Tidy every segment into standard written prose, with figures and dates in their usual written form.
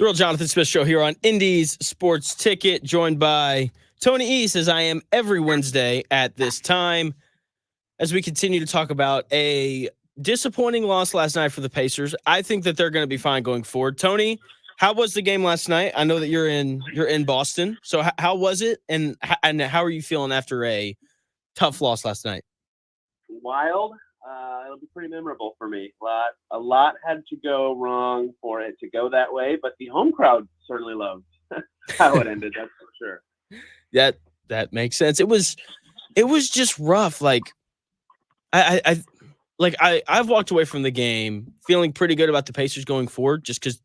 The Real Jonathan Smith Show here on Indies Sports Ticket, joined by Tony East, as I am every Wednesday at this time, as we continue to talk about a disappointing loss last night for the Pacers. I think that they're going to be fine going forward. Tony, how was the game last night? I know that you're in Boston, so how was it, and how are you feeling after a tough loss last night? Wild. It'll be pretty memorable for me. A lot had to go wrong for it to go that way, but the home crowd certainly loved how it ended. That's for sure. That makes sense. It was just rough. Like I've walked away from the game feeling pretty good about the Pacers going forward, just because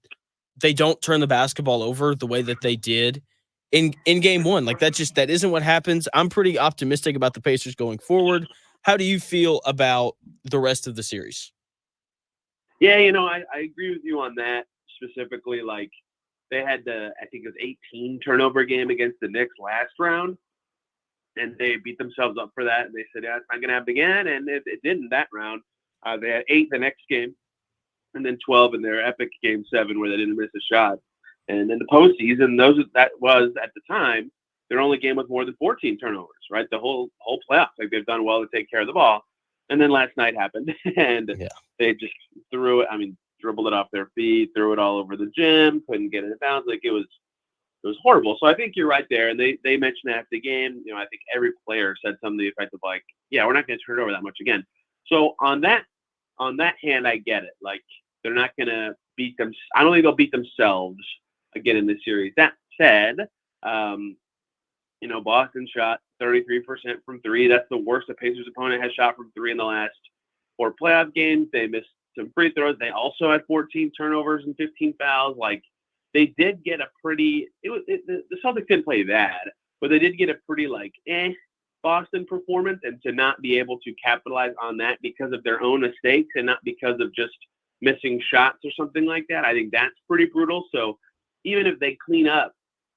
they don't turn the basketball over the way that they did in game one. Like that isn't what happens. I'm pretty optimistic about the Pacers going forward. How do you feel about the rest of the series? Yeah, I agree with you on that specifically. Like they had I think it was 18 turnover game against the Knicks last round, and they beat themselves up for that. And they said, yeah, it's not going to happen again. And it didn't that round. They had 8 the next game, and then 12 in their epic game 7 where they didn't miss a shot. And in the postseason, that was at the time their only game with more than 14 turnovers, right? The whole playoffs, like they've done well to take care of the ball. And then last night happened, and they just threw it. I mean, dribbled it off their feet, threw it all over the gym, couldn't get it in bounds. Like it was horrible. So I think you're right there. And they mentioned after the game, I think every player said something to the effect of like, yeah, we're not going to turn it over that much again. So on that hand, I get it. Like they're not going to beat them. I don't think they'll beat themselves again in this series. That said, Boston shot 33% from 3. That's the worst a Pacers opponent has shot from 3 in the last 4 playoff games. They missed some free throws. They also had 14 turnovers and 15 fouls. Like they did get a pretty. The Celtics didn't play bad, but they did get a pretty Boston performance, and to not be able to capitalize on that because of their own mistakes and not because of just missing shots or something like that, I think that's pretty brutal. So even if they clean up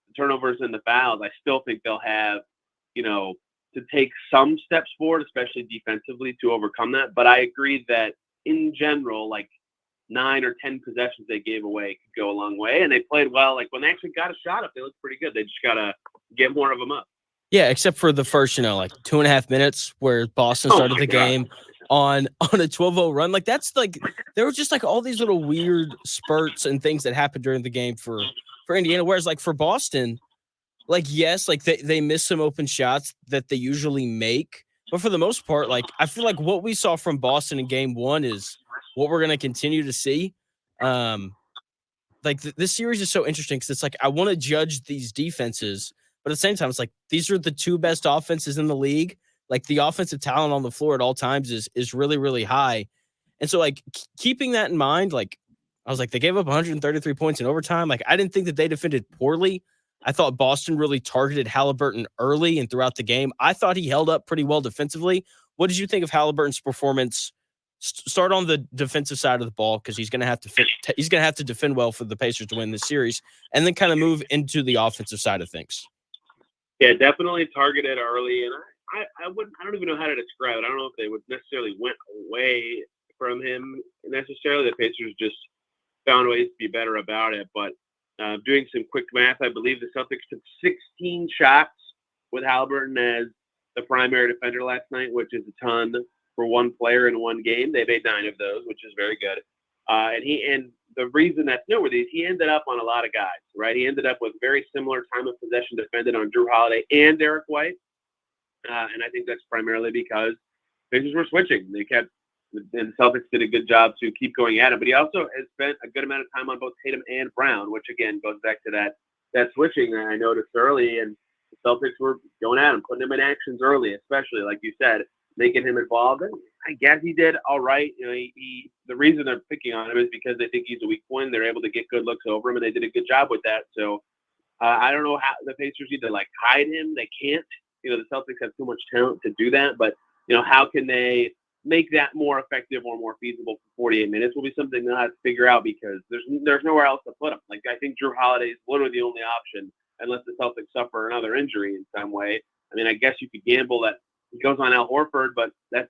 the turnovers and the fouls, I still think they'll have, to take some steps forward, especially defensively, to overcome that. But I agree that in general, 9 or 10 possessions they gave away could go a long way. And they played well. Like when they actually got a shot up, they looked pretty good. They just got to get more of them up. Yeah, except for the first, 2.5 minutes where Boston started the game on a 12-0 run. Like that's there were just all these little weird spurts and things that happened during the game for Indiana. Whereas for Boston, yes, they missed some open shots that they usually make. But for the most part, I feel like what we saw from Boston in game 1 is what we're going to continue to see. This series is so interesting because it's I want to judge these defenses, but at the same time, it's these are the 2 best offenses in the league. The offensive talent on the floor at all times is really, really high. And so keeping that in mind, I was they gave up 133 points in overtime. I didn't think that they defended poorly. I thought Boston really targeted Halliburton early and throughout the game. I thought he held up pretty well defensively. What did you think of Halliburton's performance? Start on the defensive side of the ball because he's going to have to defend well for the Pacers to win this series, and then kind of move into the offensive side of things. Yeah, definitely targeted early, and I don't even know how to describe it. I don't know if they would necessarily went away from him necessarily. The Pacers just found ways to be better about it, but doing some quick math, I believe the Celtics took 16 shots with Halliburton as the primary defender last night, which is a ton for one player in one game. They made 9 of those, which is very good. And the reason that's noteworthy is he ended up on a lot of guys, right? He ended up with very similar time of possession defended on Drew Holiday and Derek White. And I think that's primarily because Pacers were switching. And the Celtics did a good job to keep going at him. But he also has spent a good amount of time on both Tatum and Brown, which, again, goes back to that switching that I noticed early. And the Celtics were going at him, putting him in actions early, especially, like you said, making him involved. And I guess he did all right. The reason they're picking on him is because they think he's a weak point. They're able to get good looks over him, and they did a good job with that. So I don't know how the Pacers need to, hide him. They can't. The Celtics have too much talent to do that. But, how can they make that more effective or more feasible for 48 minutes will be something they'll have to figure out because there's nowhere else to put him. I think Drew Holiday is literally the only option unless the Celtics suffer another injury in some way. I mean, I guess you could gamble that he goes on Al Horford, but that's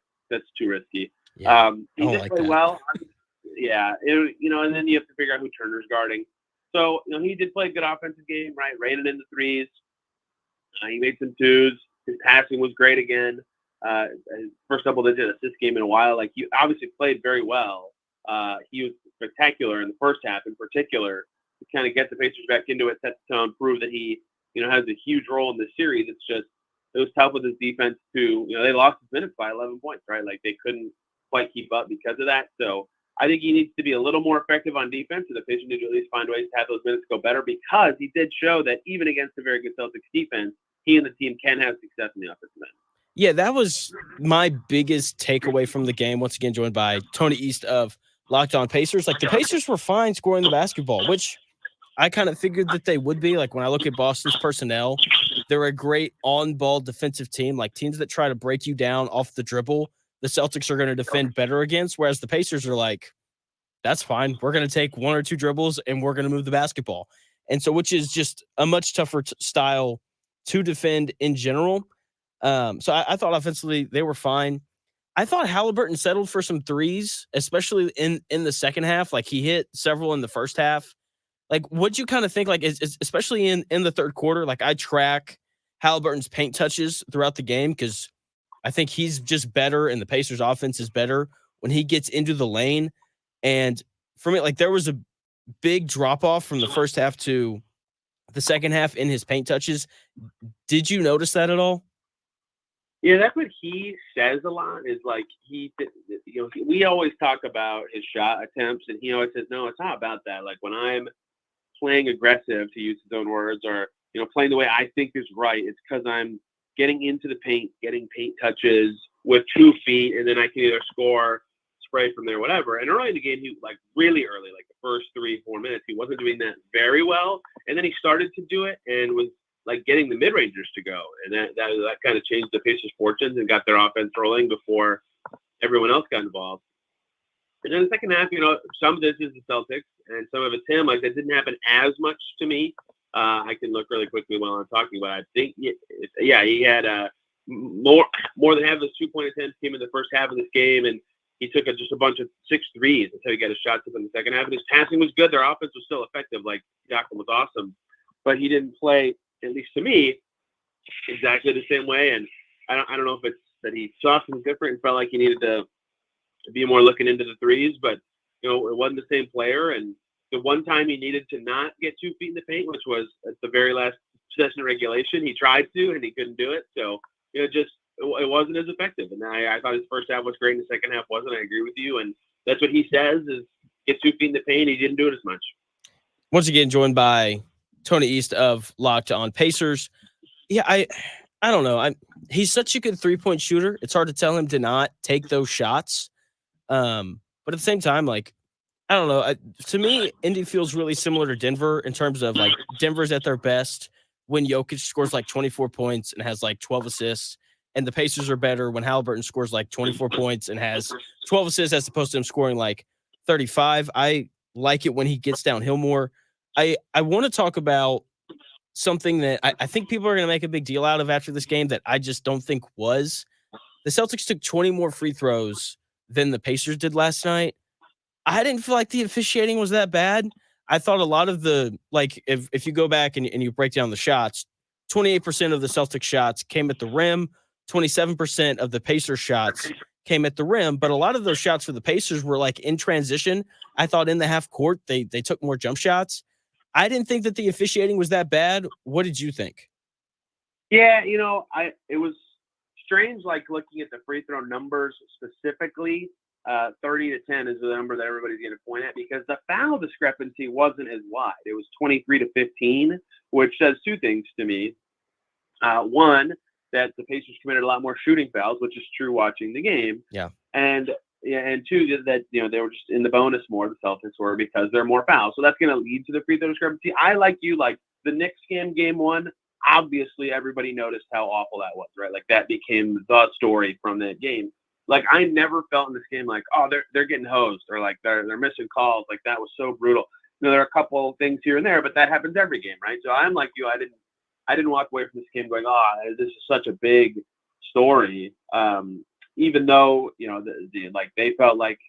too risky. Yeah, he did play well. Yeah, and then you have to figure out who Turner's guarding. So, he did play a good offensive game, right? Raining in the threes. He made some twos. His passing was great again. His first double-digit assist game in a while. Like, he obviously played very well. He was spectacular in the first half, in particular, to kind of get the Pacers back into it, set the tone, prove that he, has a huge role in this series. It's just it was tough with his defense too. They lost his minutes by 11 points, right? Like they couldn't quite keep up because of that. So I think he needs to be a little more effective on defense, and the Pacers need to at least find ways to have those minutes go better because he did show that even against a very good Celtics defense, he and the team can have success in the offensive end. Yeah, that was my biggest takeaway from the game. Once again, joined by Tony East of Locked On Pacers. Like the Pacers were fine scoring the basketball, which I kind of figured that they would be. Like when I look at Boston's personnel, they're a great on-ball defensive team. Like teams that try to break you down off the dribble, the Celtics are going to defend better against. Whereas the Pacers are like, that's fine. We're going to take one or two dribbles and we're going to move the basketball. And so, which is just a much tougher style to defend in general. So I thought offensively they were fine. I thought Halliburton settled for some threes, especially in the second half. Like he hit several in the first half. Like, what'd you kind of think? Like, especially in the third quarter. Like, I track Halliburton's paint touches throughout the game because I think he's just better, and the Pacers' offense is better when he gets into the lane. And for me, like, there was a big drop off from the first half to the second half in his paint touches. Did you notice that at all? Yeah, that's what he says a lot is like we always talk about his shot attempts, and he always says, no, it's not about that. Like when I'm playing aggressive, to use his own words, or playing the way I think is right, it's because I'm getting into the paint, getting paint touches with 2 feet, and then I can either score, spray from there, whatever. And early in the game, he like really early, like the first 3-4 minutes, he wasn't doing that very well, and then he started to do it and was like getting the mid-rangers to go, and that kind of changed the Pacers' fortunes and got their offense rolling before everyone else got involved. And then the second half, some of this is the Celtics and some of it's him. Like that didn't happen as much to me. I can look really quickly while I'm talking, but I think, he had more than half of his 2-point attempts came in the first half of this game, and he took just a bunch of 6 threes until he got his shots up in the second half. And his passing was good. Their offense was still effective. Like Siakam was awesome, but he didn't play, at least to me, exactly the same way. And I don't know if it's that he saw something different and felt like he needed to be more looking into the threes, but it wasn't the same player. And the one time he needed to not get 2 feet in the paint, which was at the very last possession of regulation, he tried to and he couldn't do it. So it wasn't as effective. And I thought his first half was great, and the second half wasn't. I agree with you, and that's what he says is get 2 feet in the paint. He didn't do it as much. Once again, joined by Tony East of Locked On Pacers. Yeah, I don't know. He's such a good 3-point shooter. It's hard to tell him to not take those shots. But at the same time, like, I don't know. To me, Indy feels really similar to Denver in terms of like Denver's at their best when Jokic scores like 24 points and has like 12 assists, and the Pacers are better when Halliburton scores like 24 points and has 12 assists as opposed to him scoring like 35. I like it when he gets downhill more. I want to talk about something that I think people are going to make a big deal out of after this game that I just don't think was. The Celtics took 20 more free throws than the Pacers did last night. I didn't feel like the officiating was that bad. I thought a lot of the, like, if you go back and you break down the shots, 28% of the Celtics shots came at the rim, 27% of the Pacers shots came at the rim, but a lot of those shots for the Pacers were like in transition. I thought in the half court, they took more jump shots. I didn't think that the officiating was that bad. What did you think? Yeah, it was strange, like looking at the free throw numbers specifically. 30-10 is the number that everybody's going to point at because the foul discrepancy wasn't as wide. It was 23-15, which says 2 things to me. One, that the Pacers committed a lot more shooting fouls, which is true watching the game. Yeah. And 2, that they were just in the bonus more, the Celtics were, because there are more fouls. So that's going to lead to the free throw discrepancy. I like the Knicks game 1. Obviously, everybody noticed how awful that was, right? Like that became the story from that game. Like I never felt in this game like, oh, they're getting hosed or like they're missing calls. Like that was so brutal. There are a couple things here and there, but that happens every game, right? So I'm like you. I didn't walk away from this game going, oh, this is such a big story. Even though like they felt like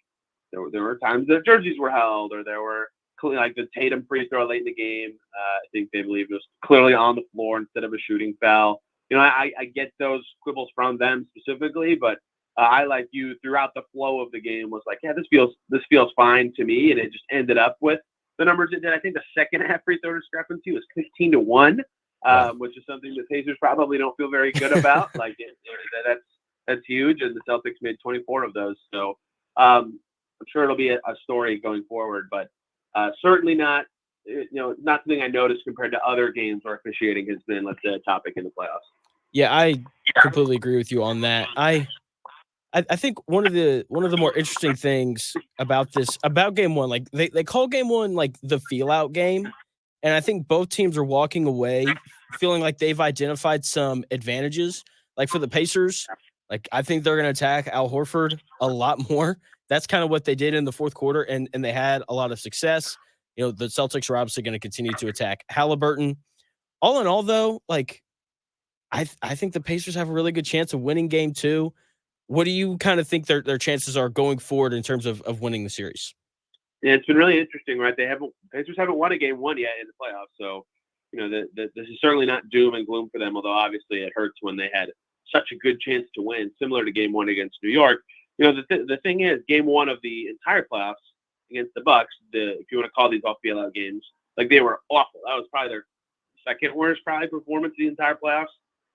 there were times their jerseys were held or there were like the Tatum free throw late in the game. I think they believe it was clearly on the floor instead of a shooting foul. I get those quibbles from them specifically, but I, like you, throughout the flow of the game was like, yeah, this feels fine to me, and it just ended up with the numbers it did. I think the second half free throw discrepancy was 15-1, which is something the Pacers probably don't feel very good about. Like that's huge, and the Celtics made 24 of those. So I'm sure it'll be a story going forward, but certainly not not something I noticed compared to other games where officiating has been, let's say, a topic in the playoffs. Yeah, I completely agree with you on that. I think one of the more interesting things about game one, like they call game one like the feel out game. And I think both teams are walking away feeling like they've identified some advantages. Like for the Pacers, like I think they're gonna attack Al Horford a lot more. That's kind of what they did in the fourth quarter, and they had a lot of success. The Celtics are obviously going to continue to attack Halliburton. All in all, though, like I think the Pacers have a really good chance of winning game two. What do you kind of think their chances are going forward in terms of winning the series? Yeah, it's been really interesting, right? Pacers haven't won a game one yet in the playoffs, so this is certainly not doom and gloom for them. Although obviously it hurts when they had such a good chance to win, similar to game one against New York. The thing is, game one of the entire playoffs against the Bucks, if you want to call these all feel-out games, like they were awful. That was probably their second worst performance of the entire playoffs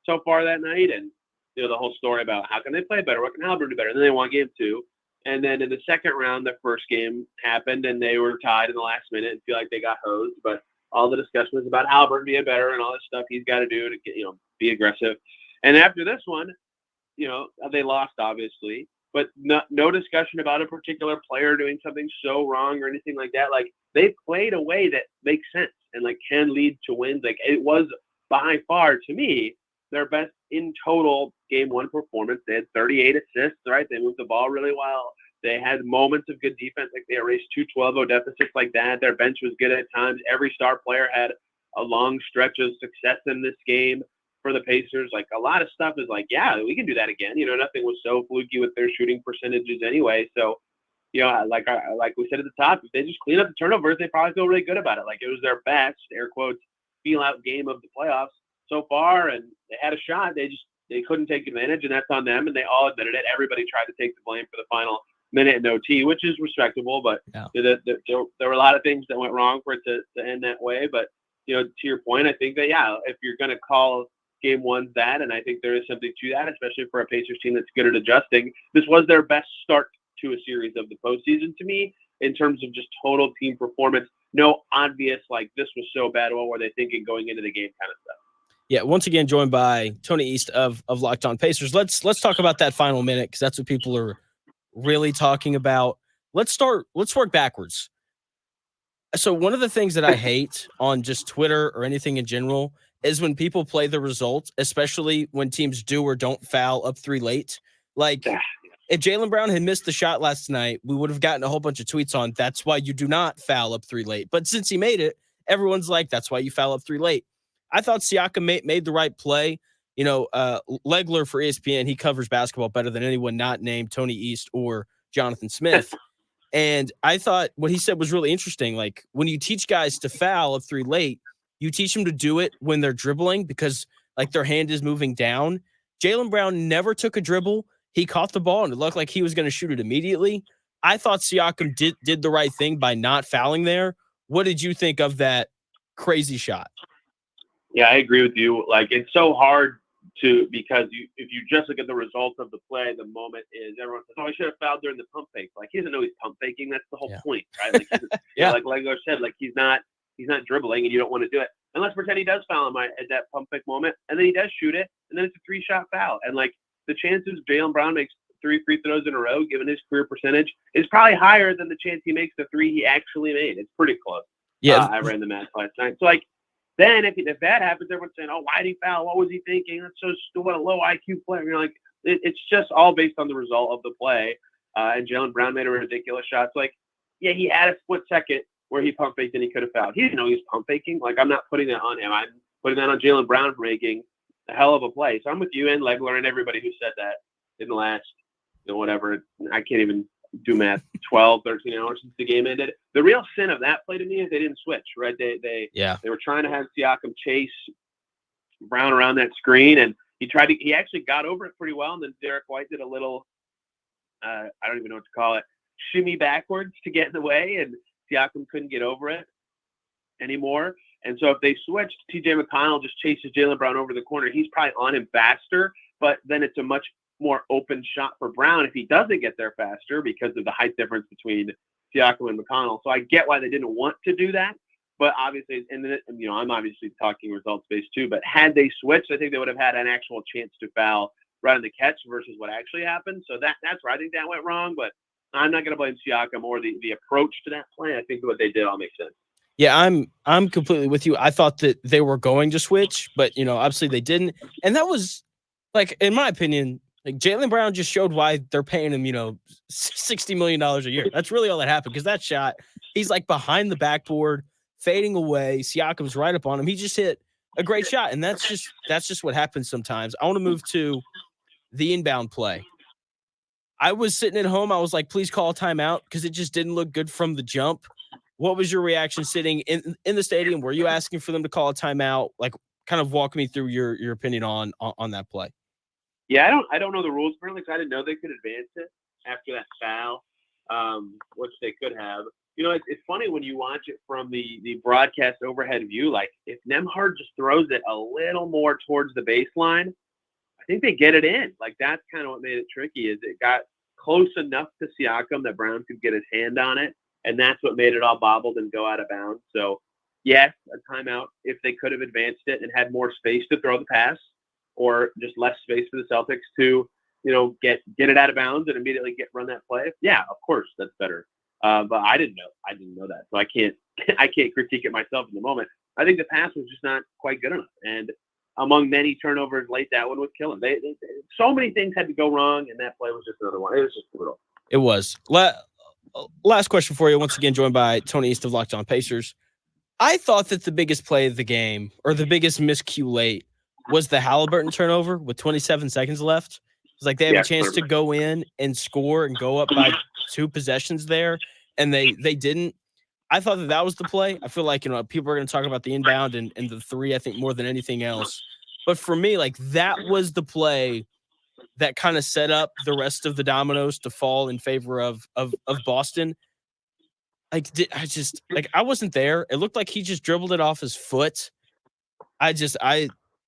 so far that night, and the whole story about how can they play better, what can Halliburton do better, and then they won game two. And then in the second round, the first game happened, and they were tied in the last minute and feel like they got hosed. But all the discussion was about Halliburton being better and all this stuff he's got to do to get, be aggressive. And after this one, they lost, obviously, but no discussion about a particular player doing something so wrong or anything like that. Like, they played a way that makes sense and, like, can lead to wins. Like, it was by far, to me, their best in total game one performance. They had 38 assists, right? They moved the ball really well. They had moments of good defense, like they erased 2 12-0 deficits like that. Their bench was good at times. Every star player had a long stretch of success in this game for the Pacers. Like, a lot of stuff is like, yeah, we can do that again. Nothing was so fluky with their shooting percentages anyway. So, like we said at the top, if they just clean up the turnovers, they probably feel really good about it. Like, it was their best, air quotes, feel out game of the playoffs so far, and they had a shot. They couldn't take advantage, and that's on them, and they all admitted it. Everybody tried to take the blame for the final minute in OT, which is respectable, but yeah. There were a lot of things that went wrong for it to end that way. But to your point, I think that if you're going to call game one that, and I think there is something to that, especially for a Pacers team that's good at adjusting, this was their best start to a series of the postseason to me in terms of just total team performance. No obvious, like, this was so bad, what were they thinking going into the game kind of stuff. Yeah, once again joined by Tony East of Locked On Pacers. Let's talk about that final minute, because that's what people are really talking about. Let's work backwards. So one of the things that I hate on just Twitter or anything in general is when people play the result, especially when teams do or don't foul up 3 late. Like, if Jaylen Brown had missed the shot last night, we would have gotten a whole bunch of tweets on that's why you do not foul up 3 late. But since he made it, everyone's like, that's why you foul up 3 late. I thought Siakam made the right play. Legler for ESPN, he covers basketball better than anyone not named Tony East or Jonthan Smith. And I thought what he said was really interesting. Like, when you teach guys to foul up 3 late, you teach them to do it when they're dribbling because, like, their hand is moving down. Jaylen Brown never took a dribble. He caught the ball, and it looked like he was going to shoot it immediately. I thought Siakam did the right thing by not fouling there. What did you think of that crazy shot? Yeah, I agree with you. Like, it's so hard because if you just look at the results of the play, the moment is everyone says, "Oh, I should have fouled during the pump fake." Like, he doesn't know he's pump faking. That's the whole point, right? Like, like Legler said, like, he's not dribbling, and you don't want to do it. And let's pretend he does foul him at that pump fake moment, and then he does shoot it, and then it's a 3-shot foul. And, like, the chances Jaylen Brown makes 3 free throws in a row, given his career percentage, is probably higher than the chance he makes the 3 he actually made. It's pretty close. Yeah, I ran the math last night. So, like, then if that happens, everyone's saying, "Oh, why did he foul? What was he thinking? That's so stupid. What a low IQ player." You're like, it's just all based on the result of the play. And Jaylen Brown made a ridiculous shot. It's like, yeah, he had a split second where he pump faked and he could have fouled. He didn't know he was pump faking. Like, I'm not putting that on him. I'm putting that on Jaylen Brown for making a hell of a play. So I'm with you and Legler and everybody who said that in the last, whatever. I can't even do math, 12, 13 hours since the game ended. The real sin of that play to me is they didn't switch, right? They were trying to have Siakam chase Brown around that screen, and he actually got over it pretty well, and then Derek White did a little, I don't even know what to call it, shimmy backwards to get in the way, and Siakam couldn't get over it anymore. And so if they switched, TJ McConnell just chases Jaylen Brown over the corner. He's probably on him faster, but then it's a much more open shot for Brown if he doesn't get there faster because of the height difference between Siakam and McConnell. So I get why they didn't want to do that. But obviously, and I'm obviously talking results based too, but had they switched, I think they would have had an actual chance to foul right on the catch versus what actually happened. So that's where I think that went wrong. But I'm not going to blame Siakam or the approach to that play. I think what they did all makes sense. Yeah, I'm completely with you. I thought that they were going to switch, but obviously they didn't. And that was, like, in my opinion, like, Jaylen Brown just showed why they're paying him, $60 million a year. That's really all that happened, because that shot, he's like behind the backboard, fading away. Siakam's right up on him. He just hit a great shot, and that's just what happens sometimes. I want to move to the inbound play. I was sitting at home. I was like, please call a timeout, because it just didn't look good from the jump. What was your reaction sitting in the stadium? Were you asking for them to call a timeout? Like, kind of walk me through your opinion on that play. Yeah, I don't know the rules apparently, because I didn't know they could advance it after that foul, which they could have. It's funny when you watch it from the broadcast overhead view. Like, if Nembhard just throws it a little more towards the baseline, I think they get it in. Like, that's kind of what made it tricky, is it got close enough to Siakam that Brown could get his hand on it, and that's what made it all bobbled and go out of bounds. So, yes, a timeout if they could have advanced it and had more space to throw the pass, or just less space for the Celtics to, get it out of bounds and immediately run that play. Yeah, of course, that's better. But I didn't know that, so I can't critique it myself in the moment. I think the pass was just not quite good enough, and among many turnovers late, that one was killing. They so many things had to go wrong, and that play was just another one. It was just brutal. It was. Last question for you. Once again, joined by Tony East of Locked On Pacers. I thought that the biggest play of the game, or the biggest miscue late, was the Halliburton turnover with 27 seconds left. It's like they have a chance to go in and score and go up by 2 possessions there, and they didn't. I thought that was the play. I feel like, people are going to talk about the inbound and the 3, I think, more than anything else. But for me, like, that was the play that kind of set up the rest of the dominoes to fall in favor of Boston. Like, I wasn't there. It looked like he just dribbled it off his foot.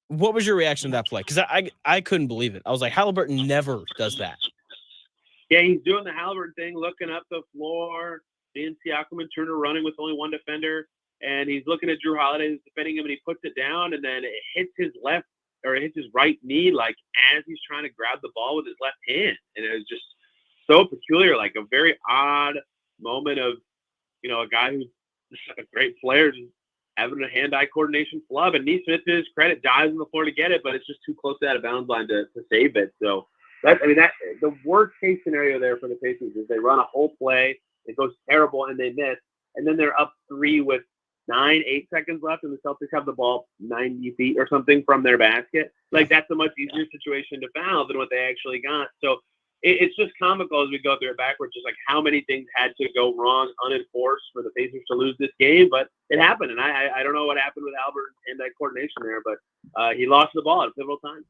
What was your reaction to that play? Because I couldn't believe it. I was like, Halliburton never does that. Yeah, he's doing the Halliburton thing, looking up the floor, seeing Siakam and Turner running with only one defender, and he's looking at Drew Holiday who's defending him, and he puts it down, and then it hits his right knee, like, as he's trying to grab the ball with his left hand. And it was just so peculiar, like a very odd moment of, a guy who's a great player just having a hand-eye coordination flub. And Neesmith, to his credit, dives on the floor to get it, but it's just too close to that out-of-bounds line to save it. So, the worst-case scenario there for the Pacers is they run a whole play, it goes terrible, and they miss, and then they're up 3 with 8 seconds left, and the Celtics have the ball 90 feet or something from their basket. Like, that's a much easier situation to foul than what they actually got. So it's just comical as we go through it backwards, just like how many things had to go wrong unenforced for the Pacers to lose this game. But it happened, and I don't know what happened with Albert and that coordination there, but he lost the ball at a pivotal time.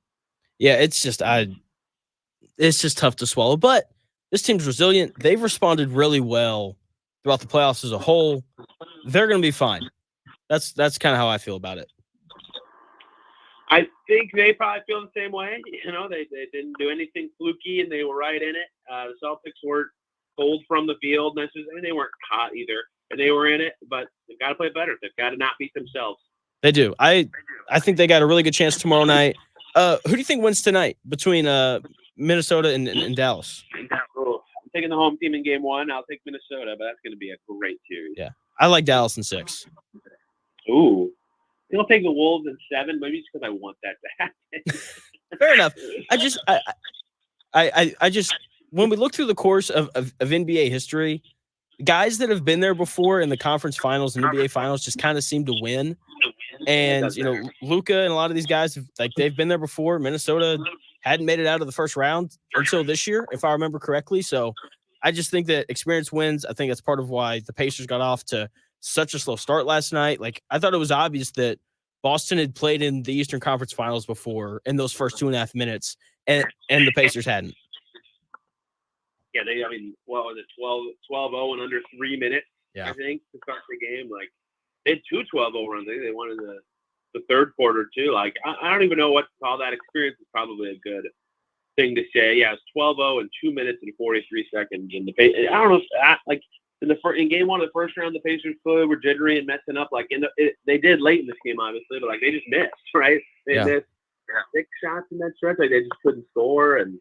Yeah, it's just tough to swallow. But this team's resilient. They've responded really well throughout the playoffs as a whole. They're going to be fine. That's kind of how I feel about it. I think they probably feel the same way. They didn't do anything fluky, and they were right in it. The Celtics weren't cold from the field necessarily. They weren't hot either, and they were in it. But they've got to play better. They've got to not beat themselves. They do. I think they got a really good chance tomorrow night. Who do you think wins tonight between Minnesota and Dallas? I'm taking the home team in game 1. I'll take Minnesota, but that's going to be a great series. Yeah, I like Dallas in 6. Ooh. You'll take the Wolves in 7, maybe just because I want that to happen. Fair enough. I just when we look through the course of NBA history, guys that have been there before in the conference finals and NBA finals just kind of seem to win. And Luka and a lot of these guys, they've been there before. Minnesota hadn't made it out of the first round until this year, if I remember correctly. So I just think that experience wins. I think that's part of why the Pacers got off to such a slow start last night. Like, I thought it was obvious that Boston had played in the Eastern Conference Finals before in those first 2.5 minutes, and the Pacers hadn't. Yeah, I mean, what was it, 12-0 in under 3 minutes, Yeah. I think, to start the game. Like, they had two 12-0 runs. I think they won in the third quarter, too. Like, I don't even know what to call that. Experience is probably a good thing to say. Yeah, it's 12-0 in 2 minutes and 43 seconds. And I don't know if in game one of the first round, the Pacers clearly were jittery and messing up. Like they did late in this game, obviously, but like they just missed, right? They missed 6 shots in that stretch. Like they just couldn't score, and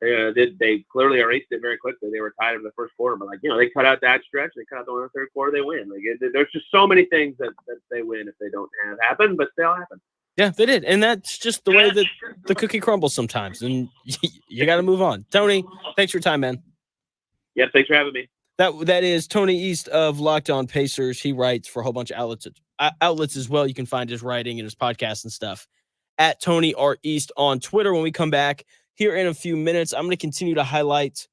they clearly erased it very quickly. They were tied in the first quarter, but like they cut out that stretch. They cut out the one in the third quarter. They win. Like there's just so many things that they win if they don't have happen, but they'll happen. Yeah, they did. And that's just the way that the cookie crumbles sometimes. And you got to move on. Tony, thanks for your time, man. Yeah, thanks for having me. That is Tony East of Locked On Pacers. He writes for a whole bunch of outlets as well. You can find his writing and his podcast and stuff at Tony R. East on Twitter. When we come back here in a few minutes, I'm going to continue to highlight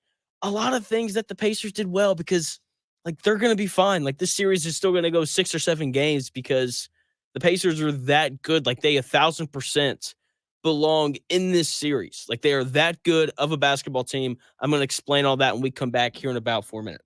a lot of things that the Pacers did well because, like, they're going to be fine. Like, this series is still going to go 6 or 7 games because the Pacers are that good. Like, they 1,000% belong in this series. Like, they are that good of a basketball team. I'm going to explain all that when we come back here in about 4 minutes.